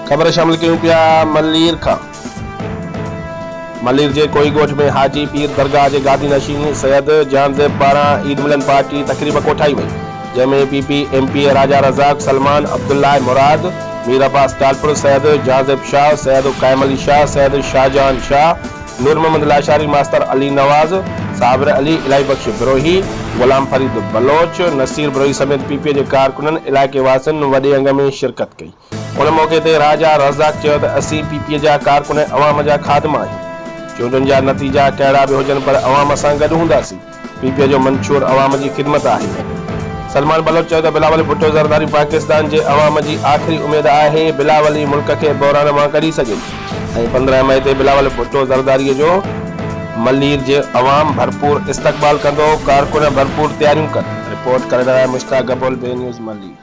खबर शामिल कयूं पिया मलीर खां। मलीर जे कोई गोठ में हाजी पीर दरगाह के गादी नशीन सैयद जानज़ेब पारां ईद मिलन पार्टी तकरीब कोठाई वई, जंहिंमें पीपी एमपी राजा रज़ाक सलमान अब्दुल्ला मुराद मीर अब्बास तालपुर सैयद जानज़ेब शाह सैयद कायम अली शाह सैयद शाहजहान शाह नूर मोहम्मद लाशारी मास्टर अली नवाज साबिर अली इलाही बख्श बिरोही गुलाम फरीद बलोच नसीर बिरोही समेत पीपीए के कारकुनन इलाके वासिन वडे अंग में शिरकत कई। उन मौके ते राजा रज़ाक चयो त असीं पीपीए जा कारकुन अवाम जा खादमा आहियूं। चूंडुनि जा नतीजा कहिड़ा बि हुजनि पर अवाम सां गॾु हूंदासीं। पीपीए जो मंशूर अवाम जी ख़िदमत आहे। सलमान बलोच चयो त बिलावल भुट्टो ज़रदारी पाकिस्तान जे अवाम जी आख़िरी उमेद आहे। बिलावली मुल्क के बहरान मां कढी सघे ऐं 15 मई ते बिलावल भुट्टो ज़रदारी जो मलीर जे अवाम भरपूर इस्तक़बाल कंदो। कारकुन भरपूर तैयारियूं कनि। रिपोर्ट करे रहिया मुश्ताक गबोल, बे न्यूज़ मलीर।